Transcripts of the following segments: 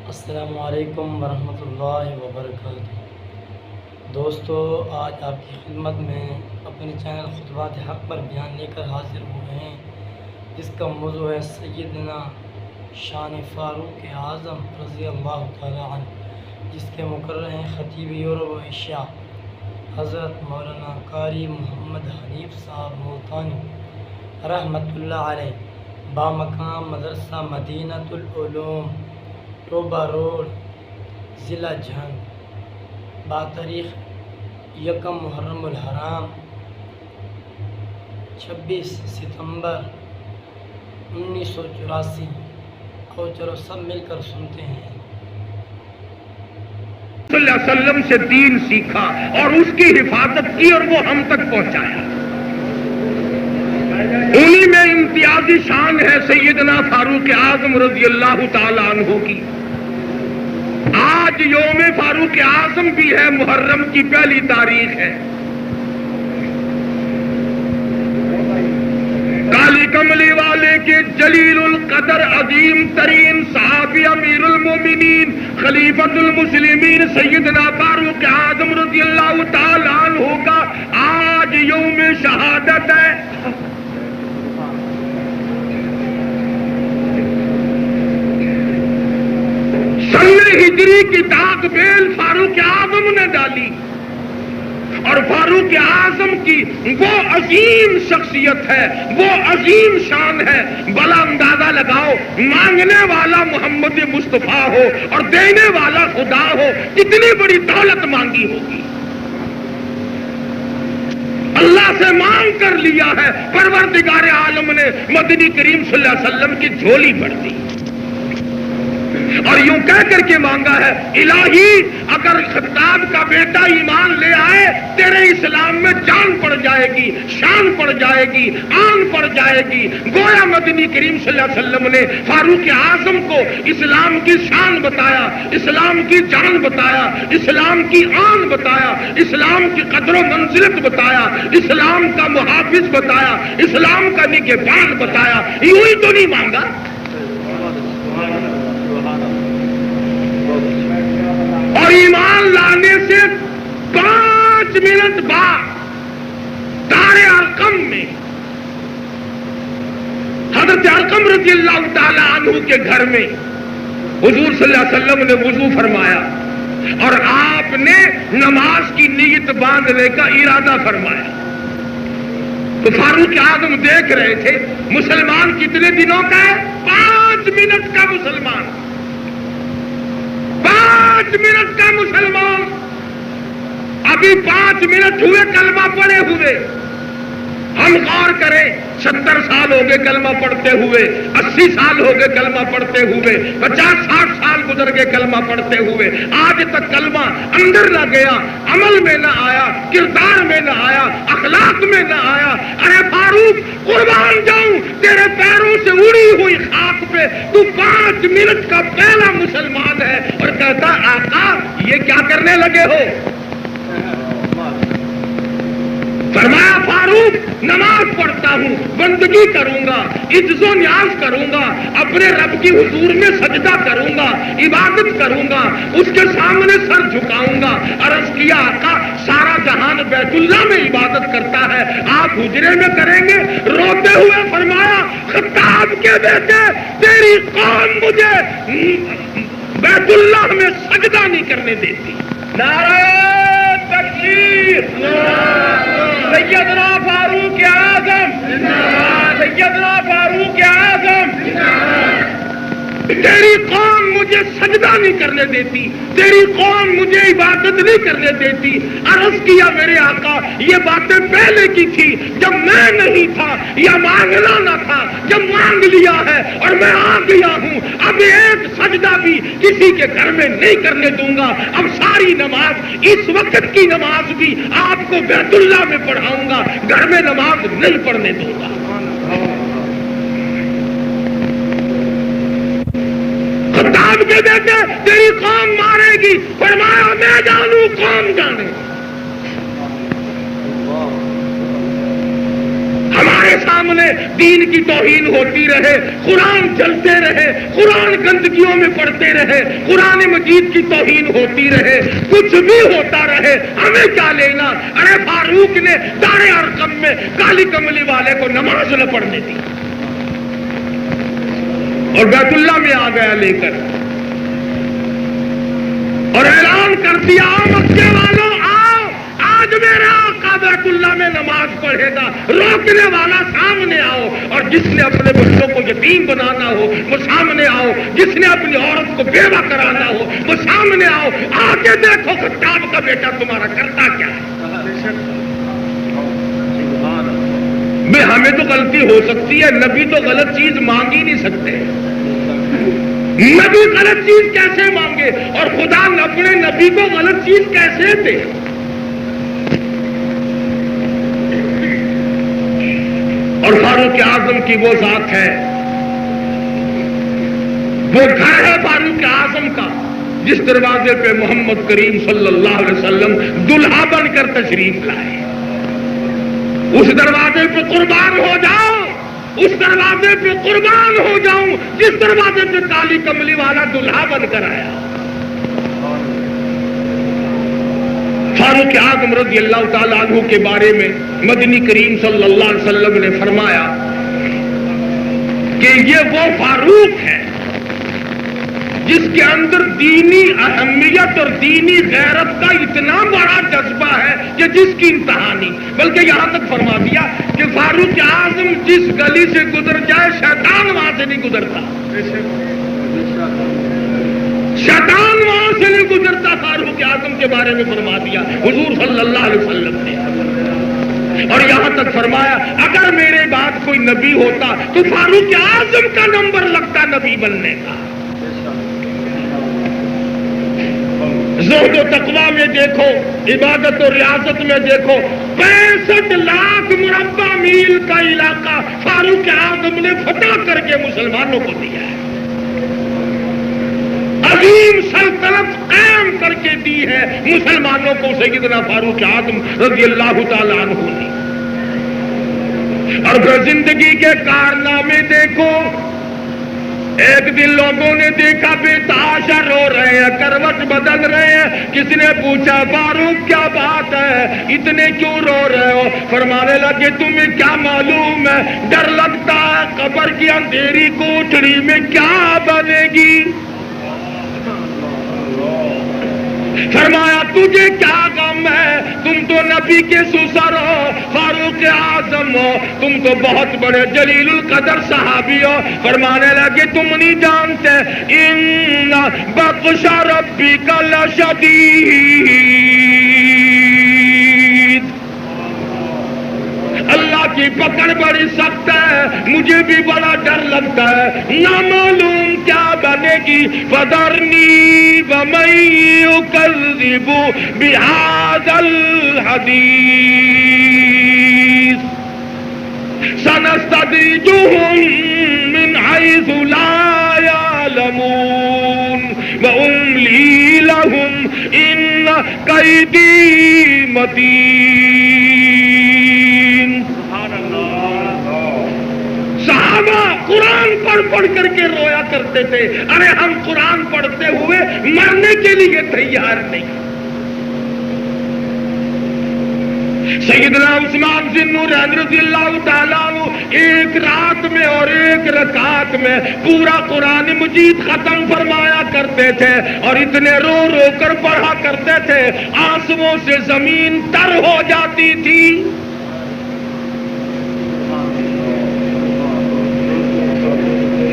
السلام علیکم ورحمۃ اللہ وبرکاتہ۔ دوستو، آج آپ کی خدمت میں اپنے چینل خطبات حق پر بیان لے کر حاضر ہوئے ہیں، جس کا موضوع ہے سیدنا شان فاروق اعظم رضی اللہ تعالی عنہ، جس کے مقرر ہیں خطیب یورپ و ایشیا حضرت مولانا قاری محمد حنیف صاحب ملتانی رحمۃ اللہ علیہ، بامقام مدرسہ مدینۃ العلوم، ٹوبہ روڈ، ضلع جھنگ، باتاریخ 1 محرم الحرام 26 ستمبر 1984۔ اور چلو سب مل کر سنتے ہیں۔ صلی اللہ علیہ وسلم سے دین سیکھا اور اس کی حفاظت کی اور وہ ہم تک پہنچایا۔ انہی میں امتیازی شان ہے سیدنا فاروق اعظم رضی اللہ تعالی عنہ کی۔ آج یوم فاروق اعظم بھی ہے، محرم کی پہلی تاریخ ہے۔ کالی کملی والے کے جلیل القدر عظیم ترین صحابی امیر المومنین خلیفۃ المسلمین سیدنا فاروق اعظم رضی اللہ تعالی عنہ کا آج یوم شہادت ہے۔ سن ہجری کی داغ بیل فاروق اعظم نے ڈالی، اور فاروق اعظم کی وہ عظیم شخصیت ہے، وہ عظیم شان ہے۔ بلا اندازہ لگاؤ، مانگنے والا محمد مصطفیٰ ہو اور دینے والا خدا ہو، کتنی بڑی دولت مانگی ہوگی۔ اللہ سے مانگ کر لیا ہے، پروردگار عالم نے مدنی کریم صلی اللہ علیہ وسلم کی جھولی بھر دی اور یوں کہہ کر کے مانگا ہے، الہی اگر خطاب کا بیٹا ایمان لے آئے، تیرے اسلام میں جان پڑ جائے گی، شان پڑ جائے گی، آن پڑ جائے گی۔ گویا مدنی کریم صلی اللہ علیہ وسلم نے فاروق اعظم کو اسلام کی شان بتایا، اسلام کی جان بتایا، اسلام کی آن بتایا، اسلام کی قدر و منزلت بتایا، اسلام کا محافظ بتایا، اسلام کا نگہبان بتایا۔ یوں ہی تو نہیں مانگا۔ اور ایمان لانے سے 5 منٹ بعد دار ارقم میں حضرت ارقم رضی اللہ تعالی عنہ کے گھر میں حضور صلی اللہ علیہ وسلم نے وضو فرمایا اور آپ نے نماز کی نیت باندھنے کا ارادہ فرمایا۔ تو فاروق اعظم دیکھ رہے تھے مسلمان کتنے دنوں کا ہے؟ 5 منٹ کا مسلمان، 5 منٹ کا مسلمان۔ ابھی 5 منٹ ہوئے کلمہ پڑھے ہوئے۔ ہم غور کریں، 70 سال ہو گئے کلمہ پڑھتے ہوئے، 80 سال ہو گئے کلمہ پڑھتے ہوئے، 50-60 سال گزر گئے کلمہ پڑھتے ہوئے، آج تک کلمہ اندر نہ گیا، عمل میں نہ آیا، کردار میں نہ آیا، اخلاق میں نہ آیا۔ ارے فاروق، قربان جاؤں تیرے پیروں سے اڑی ہوئی خاک پہ، تو 5 منٹ کا پہلا مسلمان ہے اور کہتا آقا یہ کیا کرنے لگے ہو؟ فرمایا فاروق، نماز پڑھتا ہوں، بندگی کروں گا، عجز و نیاز کروں گا، اپنے رب کی حضور میں سجدہ کروں گا، عبادت کروں گا، اس کے سامنے سر جھکاؤں گا۔ عرض کیا آقا سارا جہان بیت اللہ میں عبادت کرتا ہے، آپ حجرے میں کریں گے؟ روتے ہوئے فرمایا خطاب کے بیٹے، تیری قوم مجھے بیت اللہ میں سجدہ نہیں کرنے دیتی۔ نعرہ تکبیر، سیدنا فاروق اعظم، سیدنا فاروق اعظم، تیری قوم مجھے سجدہ نہیں کرنے دیتی، تیری قوم مجھے عبادت نہیں کرنے دیتی۔ عرض کیا میرے آقا یہ باتیں پہلے کی تھی جب میں نہیں تھا یا مانگنا نہ تھا، جب مانگ لیا ہے اور میں آ گیا ہوں، اب ایک سجدہ بھی کسی کے گھر میں نہیں کرنے دوں گا۔ اب ساری نماز، اس وقت کی نماز بھی آپ کو بیت اللہ میں پڑھاؤں گا، گھر میں نماز نہیں پڑھنے دوں گا۔ خطاب کے دیتے تیری قوم مارے گی، فرمایا میں جانوں قوم جانے۔ ہمارے سامنے دین کی توہین ہوتی رہے، قرآن چلتے رہے، قرآن گندگیوں میں پڑھتے رہے، قرآن مجید کی توہین ہوتی رہے، کچھ بھی ہوتا رہے، ہمیں کیا لینا؟ ارے فاروق نے دار ارقم میں کالی کملی والے کو نماز نہ پڑھنے دی اور بیت اللہ میں آ گیا لے کر اور اعلان کر دیا، مکے والوں آؤ، آج میرا آقا بیت اللہ میں نماز پڑھے گا، روکنے والا سامنے آؤ، اور جس نے اپنے بچوں کو یتیم بنانا ہو وہ سامنے آؤ، جس نے اپنی عورت کو بیوہ کرانا ہو وہ سامنے آؤ، آ کے دیکھو خطاب کا بیٹا تمہارا کرتا کیا ہے۔ میں ہمیں تو غلطی ہو سکتی ہے، نبی تو غلط چیز مانگ ہی نہیں سکتے، نبی غلط چیز کیسے مانگے اور خدا اپنے نبی کو غلط چیز کیسے دے؟ اور فاروق اعظم کی وہ ذات ہے، وہ گھر ہے فاروق اعظم کا جس دروازے پہ محمد کریم صلی اللہ علیہ وسلم دلہا بن کر تشریف لائے۔ اس دروازے پہ قربان ہو جاؤ، اس دروازے پہ قربان ہو جاؤں جس دروازے پہ کالی کملی والا دلہا بن کر آیا۔ فاروق اعظم رضی اللہ تعالیٰ عنہ کے بارے میں مدنی کریم صلی اللہ علیہ وسلم نے فرمایا کہ یہ وہ فاروق ہے جس کے اندر دینی اہمیت اور دینی غیرت کا اتنا بڑا جذبہ ہے کہ جس کی انتہا نہیں، بلکہ یہاں تک فرما دیا کہ فاروق اعظم جس گلی سے گزر جائے شیطان وہاں سے نہیں گزرتا، شیطان وہاں سے نہیں گزرتا۔ فاروق اعظم کے بارے میں فرما دیا حضور صلی اللہ علیہ وسلم نے، اور یہاں تک فرمایا اگر میرے بعد کوئی نبی ہوتا تو فاروق اعظم کا نمبر لگتا نبی بننے کا۔ زہد و تقویٰ میں دیکھو، عبادت و ریاضت میں دیکھو، 65 لاکھ مربع میل کا علاقہ فاروق اعظم نے فتح کر کے مسلمانوں کو دیا ہے، عظیم سلطنت قائم کر کے دی ہے مسلمانوں کو سیدنا فاروق اعظم رضی اللہ تعالیٰ عنہ نے۔ اور پھر زندگی کے کارنامے دیکھو، ایک دن لوگوں نے دیکھا بے تحاشا رو رہے ہیں، کروٹ بدل رہے ہیں، کسی نے پوچھا فاروق کیا بات ہے، اتنے کیوں رو رہے ہو؟ فرمانے لگے تمہیں کیا معلوم ہے، ڈر لگتا ہے قبر کی اندھیری کوٹڑی میں کیا بنے گی۔ فرمایا تجھے کیا غم ہے، تم تو نبی کے سسر ہو، فاروق اعظم ہو، تم تو بہت بڑے جلیل القدر صحابی ہو۔ فرمانے لگے تم نہیں جانتے ان بطش ربک لشدید، اللہ کی پکڑ بڑی سخت ہے، مجھے بھی بڑا ڈر لگتا ہے، نہ معلوم کیا بنے گی۔ فذرنی ومن یکذب بہذا الحدیث سنستدرجهم من حیث لا یعلمون واملی لهم ان کیدی متین۔ صحابہ قرآن پڑھ کر کے رویا کرتے تھے، ارے ہم قرآن پڑھتے ہوئے مرنے کے لیے تیار نہیں۔ سیدنا عثمان ذی النورین رضی اللہ تعالیٰ عنہ ایک رات میں اور ایک رکعت میں پورا قرآن مجید ختم فرمایا کرتے تھے، اور اتنے رو رو کر پڑھا کرتے تھے آنسوؤں سے زمین تر ہو جاتی تھی۔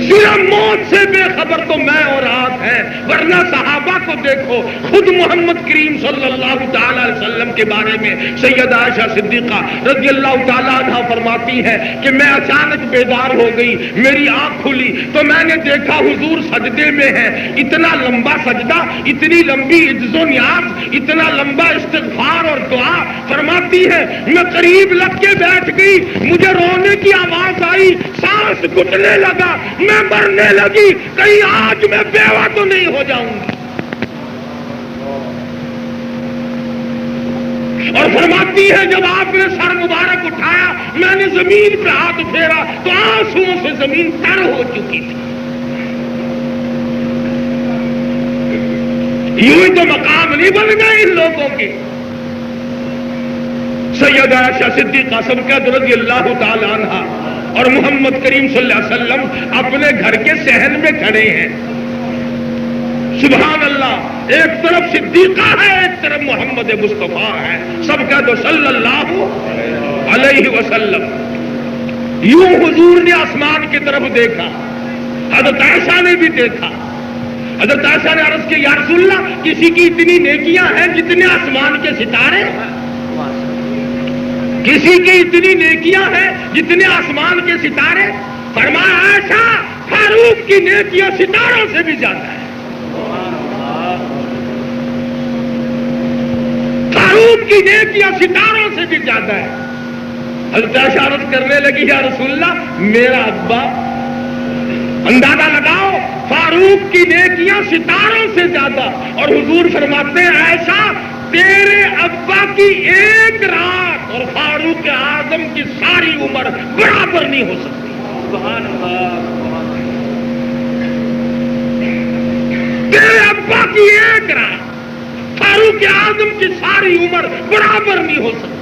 صرف موت سے بے خبر تو میں اور آپ ہیں، ورنہ صحابہ کو دیکھو، خود محمد کریم صلی اللہ تعالی علیہ وسلم کے بارے میں سیدہ عائشہ صدیقہ رضی اللہ تعالیٰ عنہ فرماتی ہے کہ میں اچانک بیدار ہو گئی، میری آنکھ کھلی تو میں نے دیکھا حضور سجدے میں ہے، اتنا لمبا سجدہ، اتنی لمبی عجز و نیاز، اتنا لمبا استغفار اور دعا۔ فرماتی ہے میں قریب لگ کے بیٹھ گئی، مجھے رونے کی آواز آئی، سانس گھٹنے لگا، میں مرنے لگی، کہیں آج میں بیوہ تو نہیں ہو جاؤں گی۔ اور فرماتی ہے جب آپ نے سر مبارک اٹھایا میں نے زمین پہ ہاتھ پھیرا تو آنسوؤں سے زمین تر ہو چکی تھی. یوں ہی تو مقام نہیں بن گئے ان لوگوں کے. سیدہ عائشہ صدیقہ سبقت رضی اللہ تعالی عنہا اور محمد کریم صلی اللہ علیہ وسلم اپنے گھر کے صحن میں کھڑے ہیں. سبحان اللہ، ایک طرف صدیقہ ہے ایک طرف محمد مصطفیٰ ہے سبقت صلی اللہ علیہ وسلم. یوں حضور نے آسمان کی طرف دیکھا، حضرت عائشہ نے بھی دیکھا. حضرت عائشہ نے عرض کی یا رسول اللہ کسی کی اتنی نیکیاں ہیں جتنے آسمان کے ستارے، کسی کی اتنی نیکیاں ہیں جتنے آسمان کے ستارے. فرمایا عائشہ فاروق کی نیکیاں ستاروں سے بھی زیادہ ہے. فاروق کی نیکیاں ستاروں سے بھی زیادہ ہے. حضرت عائشہ عرض کرنے لگی یا رسول اللہ میرا ابا، اندازہ لگاؤ فاروق کی نیکیاں ستاروں سے زیادہ. اور حضور فرماتے ہیں عائشہ تیرے ابا کی ایک رات اور فاروق اعظم کی ساری عمر برابر نہیں ہو سکتی. سبحان اللہ. تیرے ابا کی ایک رات فاروق اعظم کی ساری عمر برابر نہیں ہو سکتی.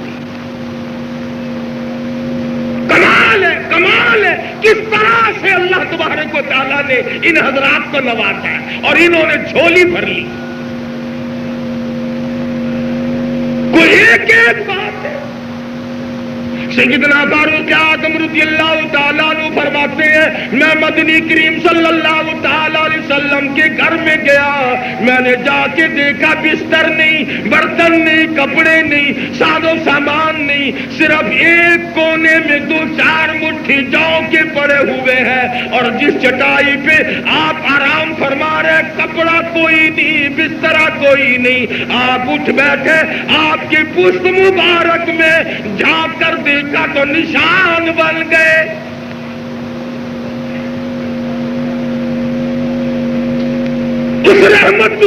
کمال ہے، کمال ہے کس طرح سے اللہ تبارک و تعالیٰ نے ان حضرات کو نوازا ہے اور انہوں نے جھولی بھر لی. کوئی ایک ایک بات ہے. سیدنا فاروق اعظم رضی اللہ تعالیٰ عنہ فرماتے ہیں میں مدنی کریم صلی اللہ تعالیٰ علیہ وسلم کے گھر میں گیا. میں نے جا کے دیکھا بستر نہیں، برتن نہیں، کپڑے نہیں، ساز و سامان نہیں، صرف ایک کونے میں 2-4 مٹھی جاؤ کے پڑے ہوئے ہیں اور جس چٹائی پہ آپ آرام فرما رہے کپڑا کوئی نہیں، بسترا کوئی نہیں. آپ اٹھ بیٹھے، آپ کی پشت مبارک میں جھانک کر دیکھا تو نشان بن گئے. اس رحمت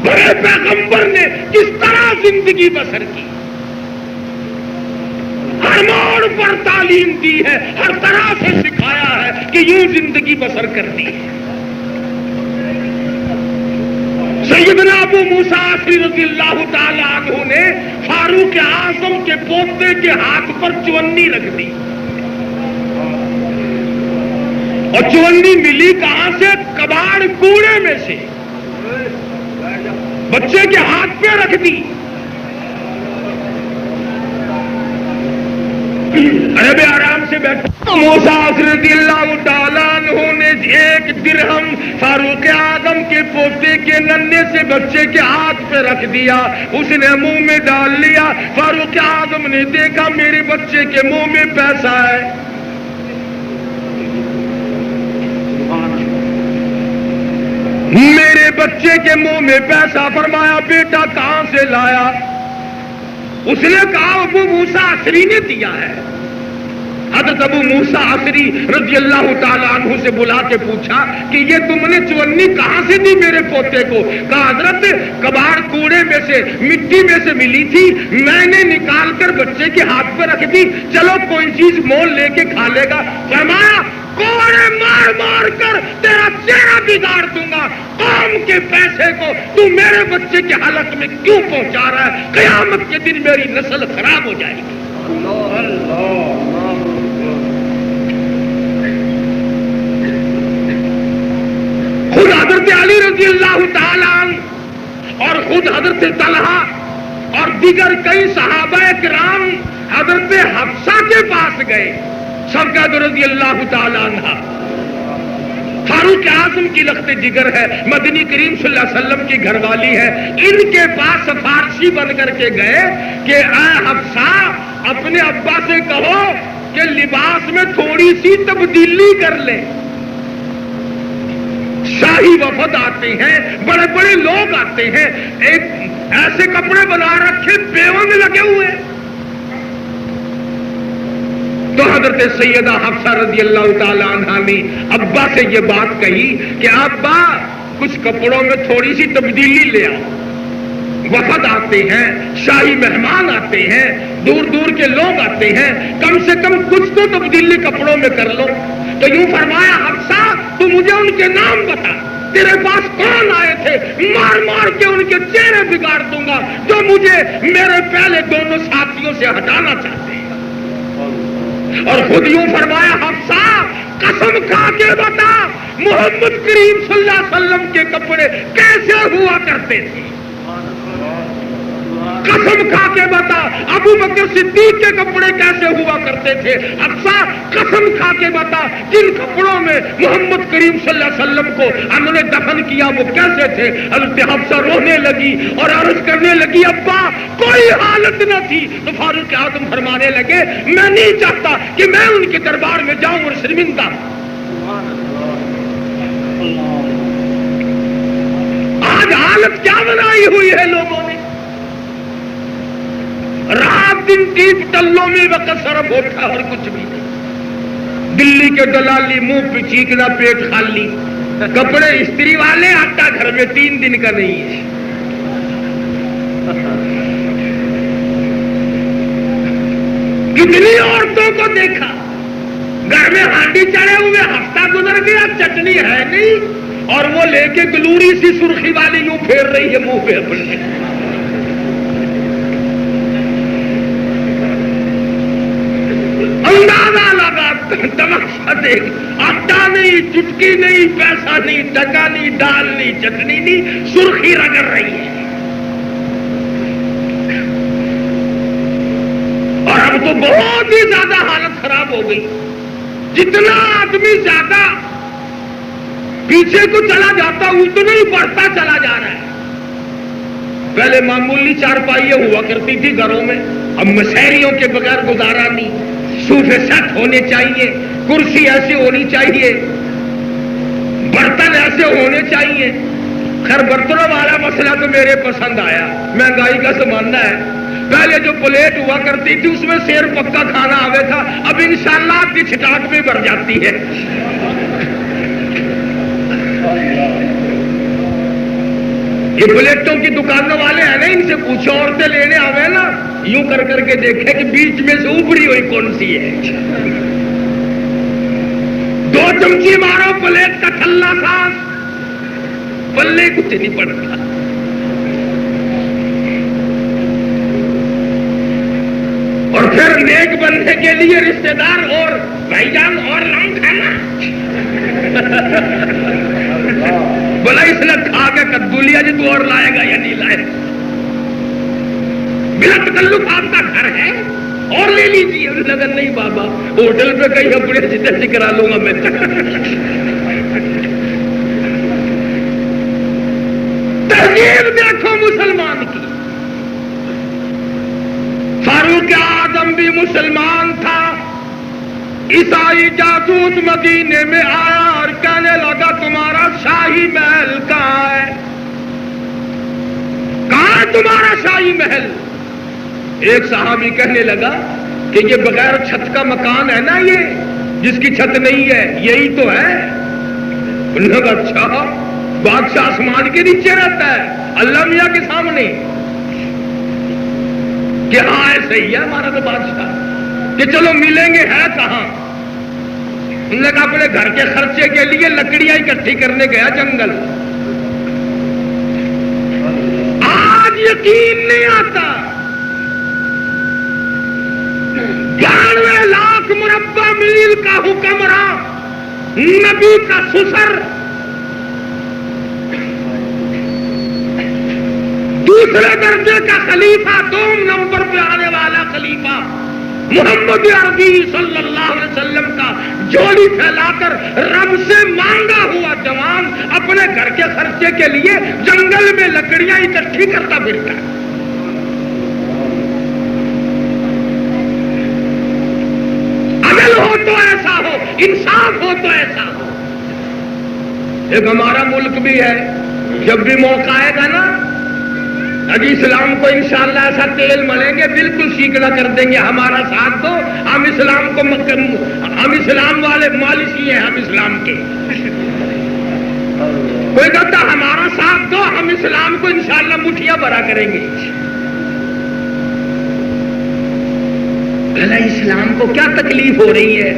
بڑے پیغمبر نے کس طرح زندگی بسر کی، ہر موڑ پر تعلیم دی ہے، ہر طرح سے سکھایا ہے کہ یوں زندگی بسر کرنی ہے. سیدنا ابو موسیٰ اشعری رضی اللہ تعالی عنہ نے فاروق اعظم کے پوتے کے ہاتھ پر چونی رکھ دی. اور چونی ملی کہاں سے؟ کباڑ کوڑے میں سے بچے کے ہاتھ پہ رکھ دی. ارے آرام سے بیٹھو. موسیٰ رضی اللہ تعالیٰ عنہ نے 1 درہم فاروق اعظم کے پوتے کے ننھے سے بچے کے ہاتھ پہ رکھ دیا. اس نے منہ میں ڈال لیا. فاروق اعظم نے دیکھا میرے بچے کے منہ میں پیسہ ہے. میرے بچے کے منہ میں پیسہ. فرمایا بیٹا کہاں سے لایا؟ اس نے کہا ابو موسیٰ اشعری نے دیا ہے. حضرت ابو موسیٰ اشعری رضی اللہ تعالیٰ عنہ سے بلا کے پوچھا کہ یہ تم نے چونی کہاں سے دی میرے پوتے کو؟ کہا حضرت کباڑ کوڑے میں سے، مٹی میں سے ملی تھی، میں نے نکال کر بچے کے ہاتھ پہ رکھ دی، چلو کوئی چیز مول لے کے کھا لے گا. فرمایا کوڑے مار مار کر تیرا چہرہ بگاڑ دوں گا. قوم کے پیسے کو تو میرے بچے کے حلق میں کیوں پہنچا رہا ہے؟ قیامت کے دن میری نسل خراب ہو جائے گی. خود حضرت علی رضی اللہ تعالیٰ عنہ اور خود حضرت طلحہ اور دیگر کئی صحابہ کرام حضرت حفصہ کے پاس گئے. سبقت رضی اللہ تعالیٰ عنہ فاروق اعظم کی لخت جگر ہے، مدنی کریم صلی اللہ علیہ وسلم کی گھر والی ہے. ان کے پاس سفارشی بن کر کے گئے کہ اے حفصہ اپنے ابا سے کہو کہ لباس میں تھوڑی سی تبدیلی کر لے. شاہی وفد آتے ہیں، بڑے بڑے لوگ آتے ہیں، ایک ایسے کپڑے بنا رکھے بیوہ میں لگے ہوئے. تو حضرت سیدہ حفصہ رضی اللہ تعالیٰ عنہ نے ابا سے یہ بات کہی کہ ابا کچھ کپڑوں میں تھوڑی سی تبدیلی لے آؤ. وفد آتے ہیں، شاہی مہمان آتے ہیں، دور دور کے لوگ آتے ہیں، کم سے کم کچھ تو تبدیلی کپڑوں میں کر لو۔ تو یوں فرمایا حفصہ تو مجھے ان کے نام بتا، تیرے پاس کون آئے تھے، مار مار کے ان کے چہرے بگاڑ دوں گا جو مجھے میرے پہلے دونوں ساتھیوں سے ہٹانا چاہتے ہیں۔ اور خود یوں فرمایا حفصہ قسم کھا کے بتا محمد کریم صلی اللہ علیہ وسلم کے کپڑے کیسے ہوا کرتے تھے، قسم کھا کے بتا ابو بکر صدیق کے کپڑے کیسے ہوا کرتے تھے، حفصہ قسم کھا کے بتا جن کپڑوں میں محمد کریم صلی اللہ علیہ وسلم کو ہم نے دفن کیا وہ کیسے تھے۔ حضرت حفصہ رونے لگی اور عرض کرنے لگی ابا کوئی حالت نہ تھی۔ تو فاروق اعظم فرمانے لگے میں نہیں چاہتا کہ میں ان کے دربار میں جاؤں اور شرمندہ۔ آج حالت کیا بنائی ہوئی ہے لوگوں نے، رات دن ٹیپ ٹلوں میں وقت صرف ہوتا اور کچھ بھی نہیں۔ دلی کے دلالی منہ پہ چیکنا پیٹ خالی، کپڑے استری والے آٹا گھر میں 3 دن کا نہیں ہے۔ کتنی عورتوں کو دیکھا گھر میں ہانڈی چڑھے ہوئے، ہفتہ گزر گیا چٹنی ہے نہیں، اور وہ لے کے گلوری سی سرخی والی یوں پھیر رہی ہے منہ پہ اپنے۔ اندازہ لگا تماشا دیکھ، آٹا نہیں، چٹکی نہیں، پیسہ نہیں، ٹکا نہیں، دال نہیں، چٹنی نہیں، سرخی رگڑ رہی ہے۔ اور اب تو بہت ہی زیادہ حالت خراب ہو گئی، جتنا آدمی زیادہ پیچھے کو چلا جاتا اتنا ہی بڑھتا چلا جا رہا ہے۔ پہلے معمولی چارپائیاں ہوا کرتی تھی گھروں میں، اب مشہریوں کے بغیر گزارا نہیں، صوفے سیٹ ہونے چاہیے، کرسی ایسے ہونی چاہیے، برتن ایسے ہونے چاہیے۔ خیر برتنوں والا مسئلہ تو میرے پسند آیا، مہنگائی کا زمانہ ہے۔ پہلے جو پلیٹ ہوا کرتی تھی اس میں سیر پکا کھانا آوے تھا، اب انشاءاللہ آپ کی چھٹاٹ میں بڑھ جاتی ہے۔ یہ پلیٹوں کی دکانوں والے ہیں نا، ان سے پوچھو عورتیں لینے آوے نا، یوں کر کر کے دیکھے کہ بیچ میں سے ابری ہوئی کون سی ہے۔ 2 چمچی مارو پلیٹ کا تھلا سانس، پلے کچھ نہیں پڑتا۔ اور پھر نیک بننے کے لیے رشتہ دار اور بھائی جان اور لام کھانا، بلا اس نے کھا کے کدو لیا جی تو اور لائے گا یا نہیں لائے، بلا تکلف آپ کا گھر ہے اور لے لیجیے۔ لگا نہیں بابا ہوٹل پہ کہیں اپنے جتنے سے کرا لوں گا میں۔ تہذیب دیکھو مسلمان کی، فاروق اعظم بھی مسلمان تھا، عیسائی جاسوس مدینے میں آیا اور کہنے لگا تمہارا شاہی محل کہاں ہے، کہاں ہے تمہارا شاہی محل؟ ایک صحابی کہنے لگا کہ یہ بغیر چھت کا مکان ہے نا، یہ جس کی چھت نہیں ہے یہی تو ہے۔ انہوں نے کہا اچھا، بادشاہ آسمان کے نیچے رہتا ہے اللہ میاں کے سامنے؟ کہ ہاں ایسے ہی ہے ہمارا تو بادشاہ۔ کہ چلو ملیں گے، ہے کہاں؟ انہوں نے کہا اپنے گھر کے خرچے کے لیے لکڑیاں اکٹھی کرنے گیا جنگل۔ آج یقین نہیں آتا 92 لاکھ مربع میل کا حکمراں، نبی کا سسر، دوسرے درجے کا خلیفہ، 2 نمبر پہ آنے والا خلیفہ محمد عربی صلی اللہ علیہ وسلم کا جوڑی پھیلا کر رب سے مانگا ہوا جوان اپنے گھر کے خرچے کے لیے جنگل میں لکڑیاں اکٹھی کرتا پھرتا ہے۔ عدل ہو تو ایسا ہو، انصاف ہو تو ایسا ہو۔ ایک ہمارا ملک بھی ہے، جب بھی موقع آئے گا نا ابھی اسلام کو انشاءاللہ ایسا تیل ملیں گے بالکل سیکھنا کر دیں گے، ہمارا ساتھ دو، ہم اسلام کو ہم اسلام والے مالشی ہیں، ہم اسلام کے۔ کوئی کہتا ہمارا ساتھ دو، ہم اسلام کو انشاءاللہ مٹھیاں بھرا کریں گے. بھلا اسلام کو کیا تکلیف ہو رہی ہے؟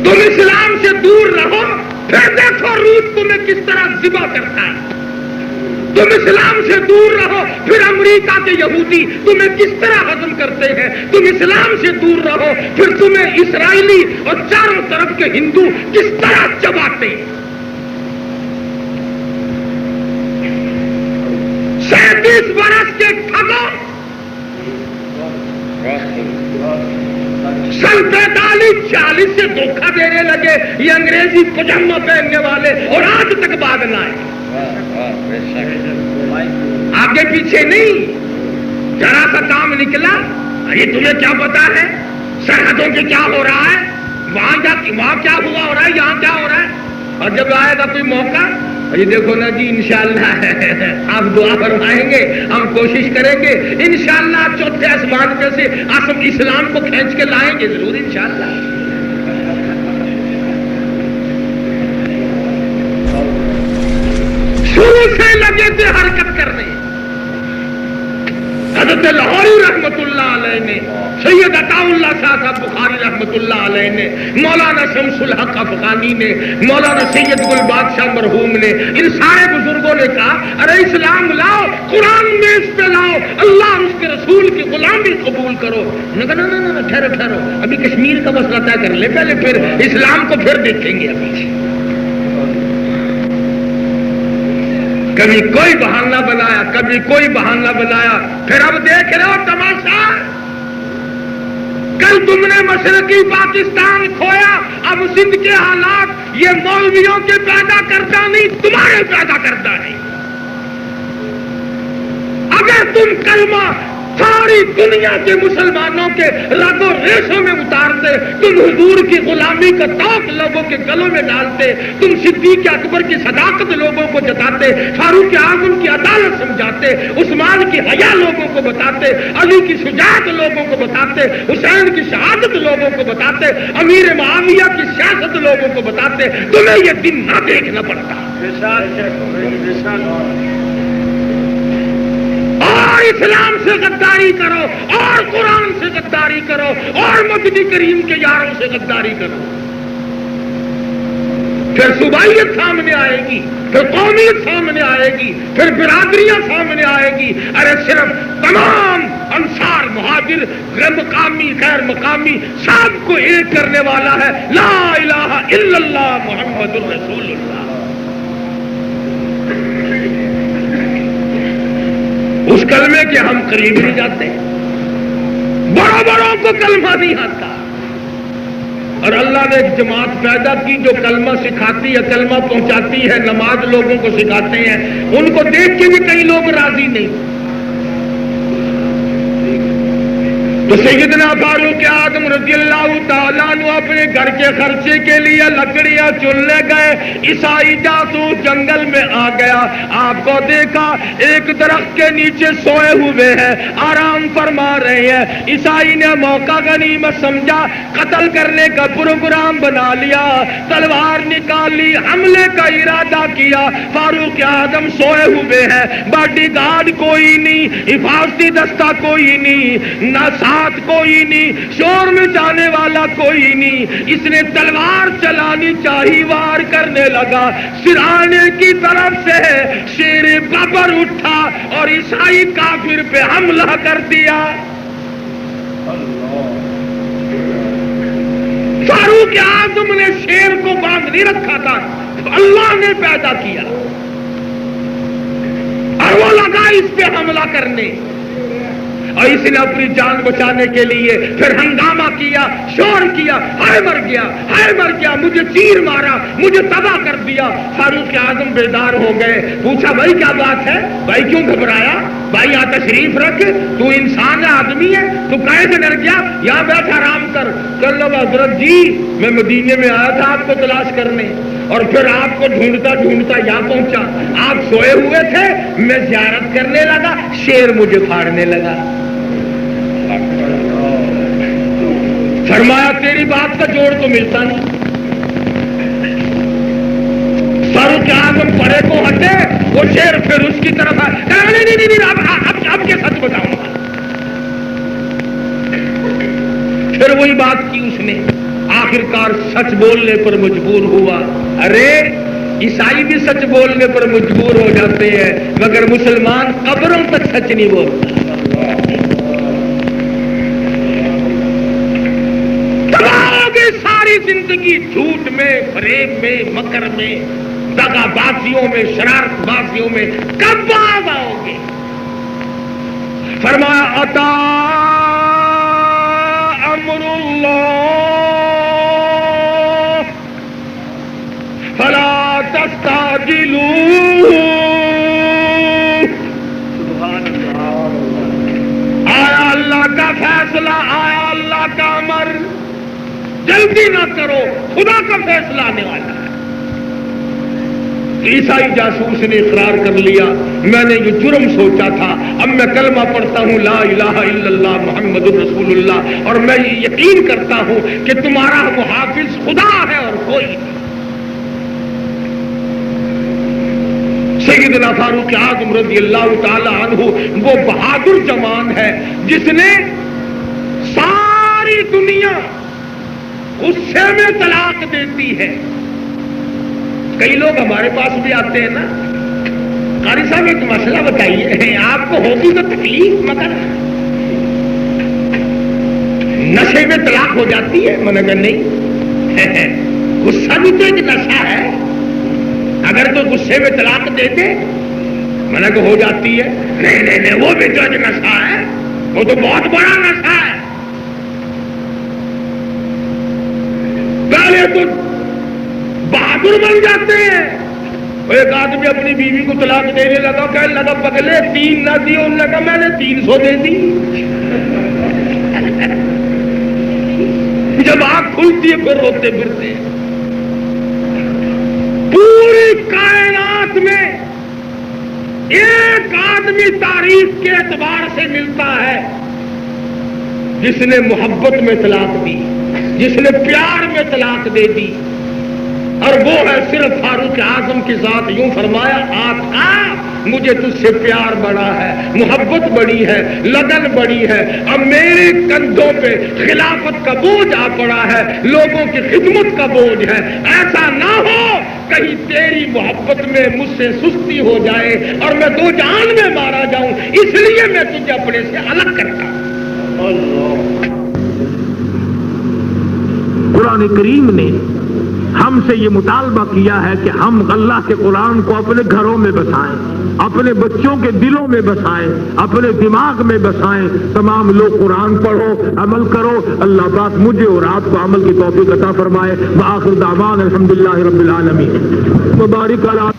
تم اسلام سے دور رہو، پھر دیکھو روس تمہیں کس طرح ذبح کرتا ہے. تم اسلام سے دور رہو، پھر امریکہ کے یہودی تمہیں کس طرح ہضم کرتے ہیں. تم اسلام سے دور رہو، پھر تمہیں اسرائیلی اور چاروں طرف کے ہندو کس طرح چباتے ہیں. 37 برس کے ٹھگوں، سن 45-46 سے دھوکہ دینے لگے یہ انگریزی پجامہ پہننے والے، اور آج تک باغ نہ آئے. آگے پیچھے نہیں، ذرا سا کام نکلا. یہ تمہیں کیا پتا ہے سرحدوں کے کیا ہو رہا ہے، وہاں کیا ہوا ہو رہا ہے، یہاں کیا ہو رہا ہے. اور جب آئے گا کوئی موقع، یہ دیکھو نا جی انشاءاللہ آپ دعا فرمائیں گے، ہم کوشش کریں گے انشاءاللہ چوتھے آسمان پہ سے اسلام کو کھینچ کے لائیں گے ضرور انشاءاللہ. شروع سے لگے تھے حرکت کرنے. حضرت لاہوری رحمت اللہ علیہ نے، سید عطا اللہ شاہ صاحب بخاری رحمت اللہ علیہ نے، مولانا شمس الحق افغانی نے، مولانا سید گل بادشاہ مرحوم نے، ان سارے بزرگوں نے کہا ارے اسلام لاؤ، قرآن میں اس پہ لاؤ، اللہ اور اس کے رسول کی غلامی قبول کرو. انہوں نے کہا نا ٹھہرو، ابھی کشمیر کا مسئلہ طے کر لے پہلے، پھر اسلام کو پھر دیکھیں گے. ابھی کبھی کوئی بہانہ بنایا، کبھی کوئی بہانہ بنایا، پھر اب دیکھ رہے ہو تماشا. کل تم نے مشرقی پاکستان کھویا، اب سندھ کے حالات یہ مولویوں کے پیدا کرتا نہیں، تمہارے پیدا کرتا نہیں. اگر تم کلمہ ساری دنیا کے مسلمانوں کے رگ و ریشوں میں اتارتے، تم حضور کی غلامی کا طوق لوگوں کے گلوں میں ڈالتے، تم صدیق اکبر کی صداقت لوگوں کو جتاتے، فاروق اعظم کی عدالت سمجھاتے، عثمان کی حیا لوگوں کو بتاتے، علی کی شجاعت لوگوں کو بتاتے، حسین کی شہادت لوگوں کو بتاتے، امیر معاویہ کی سیاست لوگوں کو بتاتے، تمہیں یہ دن نہ دیکھنا پڑتا. اور اسلام سے غداری کرو، اور قرآن سے غداری کرو، اور مجدی کریم کے یاروں سے غداری کرو. پھر صوبائیت سامنے آئے گی، پھر قومیت سامنے آئے گی، پھر برادریاں سامنے آئے گی. ارے صرف تمام انصار مہاجر مقامی غیر مقامی سب کو ایک کرنے والا ہے لا الہ الا اللہ محمد الرسول اللہ. اس کلمے کے ہم قریب نہیں جاتے، بڑوں کو کلمہ نہیں آتا. اور اللہ نے ایک جماعت پیدا کی جو کلمہ سکھاتی ہے، کلمہ پہنچاتی ہے، نماز لوگوں کو سکھاتے ہیں. ان کو دیکھ کے بھی کئی لوگ راضی نہیں. تو سیدنا فاروق اعظم رضی اللہ تعالیٰ عنہ اپنے گھر کے خرچے کے لیے لکڑیاں چننے گئے. عیسائی جاسوس جنگل میں آ گیا، آپ کو دیکھا ایک درخت کے نیچے سوئے ہوئے ہیں، آرام فرما رہے ہیں. عیسائی نے موقع غنیمت سمجھا، قتل کرنے کا پروگرام بنا لیا، تلوار نکال لی، حملے کا ارادہ کیا. فاروق اعظم سوئے ہوئے ہیں، باڈی گارڈ کوئی نہیں، حفاظتی دستہ کوئی نہیں، نہ ساتھ کوئی نہیں، شور میں جانے والا کوئی نہیں. اس نے تلوار چلانی چاہی، وار کرنے لگا. سرانے کی طرف سے شیر ببر اٹھا اور عیسائی کافر پہ حملہ کر دیا. فاروق اعظم نے شیر کو باندھ نہیں رکھا تھا، اللہ نے پیدا کیا اور وہ لگا اس پہ حملہ کرنے. اور اس نے اپنی جان بچانے کے لیے پھر ہنگامہ کیا، شور کیا، ہائے مر گیا، ہائے مر گیا، مجھے تیر مارا، مجھے تباہ کر دیا. فاروق اعظم بیدار ہو گئے، پوچھا بھائی کیا بات ہے، بھائی کیوں گھبرایا، بھائی یہاں تشریف رکھ، تو انسان ہے، آدمی ہے، تو کہے سے ڈر گیا، یہاں بیٹھ آرام کر. کر لو حضرت جی میں مدینے میں آیا تھا آپ کو تلاش کرنے، اور پھر آپ کو ڈھونڈتا ڈھونڈتا یہاں پہنچا. آپ سوئے ہوئے تھے، میں زیارت کرنے لگا، شیر مجھے پھاڑنے لگا. فرمایا تیری بات کا جوڑ تو ملتا نہیں. فاروق اعظم سارے کو ہٹے، وہ شیر پھر اس کی طرف آئے، کہا نہیں اب کے سچ بتاؤں گا۔ پھر وہی بات کی اس نے، آخرکار سچ بولنے پر مجبور ہوا۔ ارے عیسائی بھی سچ بولنے پر مجبور ہو جاتے ہیں، مگر مسلمان قبروں تک سچ نہیں بولتا۔ ساری زندگی جھوٹ میں، فریب میں، مکر میں، دغا بازیوں میں، شرارت بازیوں میں، کب باز آؤ گے؟ فرمایا اتا امر اللہ فلا تستعجلوا۔ آیا اللہ کا فیصلہ، آیا اللہ کا امر، جلدی نہ کرو، خدا کا فیصلہ آنے والا ہے۔ عیسائی جاسوس نے اقرار کر لیا، میں نے یہ جرم سوچا تھا، اب میں کلمہ پڑھتا ہوں لا الہ الا اللہ محمد رسول اللہ، اور میں یہ یقین کرتا ہوں کہ تمہارا محافظ خدا ہے اور کوئی نہیں۔ سیدنا فاروق اعظم رضی اللہ تعالی عنہ وہ بہادر جوان ہے جس نے ساری دنیا غصے میں طلاق دیتی ہے۔ کئی لوگ ہمارے پاس بھی آتے ہیں نا، قاری صاحب ایک مسئلہ بتائیے، آپ کو ہوگی تو تکلیف، مگر نشے میں طلاق ہو جاتی ہے؟ میں نے کہا نہیں، غصہ بھی تو ایک نشہ ہے، اگر تو غصے میں طلاق دے دے، میں نے کہا ہو جاتی ہے، نہیں وہ بھی تو ایک نشہ ہے، وہ تو بہت بڑا نشہ ہے۔ پہلے تو بہادر بن جاتے ہیں۔ ایک آدمی اپنی بیوی کو طلاق دینے لگا، کہنے لگا پگلے 3 نہ دی، انہوں نے کہا میں نے 300 دے دی۔ جب آنکھ کھلتی ہے پھر روتے پھرتے ہیں۔ پوری کائنات میں ایک آدمی تاریخ کے اعتبار سے ملتا ہے جس نے محبت میں طلاق دی، جس نے پیار میں طلاق دے دی، اور وہ ہے صرف فاروق اعظم کی ذات۔ یوں فرمایا آقا مجھے تجھ سے پیار بڑا ہے، محبت بڑی ہے، لگن بڑی ہے، اب میرے کندھوں پہ خلافت کا بوجھ آ پڑا ہے، لوگوں کی خدمت کا بوجھ ہے، ایسا نہ ہو کہیں تیری محبت میں مجھ سے سستی ہو جائے اور میں 2 جان میں مارا جاؤں، اس لیے میں تجھے اپنے سے الگ کرتا ہوں۔ قرآن کریم نے ہم سے یہ مطالبہ کیا ہے کہ ہم اللہ کے قرآن کو اپنے گھروں میں بسائیں، اپنے بچوں کے دلوں میں بسائیں، اپنے دماغ میں بسائیں۔ تمام لوگ قرآن پڑھو، عمل کرو۔ اللہ پاک مجھے اور آپ کو عمل کی توفیق عطا فرمائے۔ وآخر دعوانا الحمدللہ رب العالمین۔ مبارک اللہ۔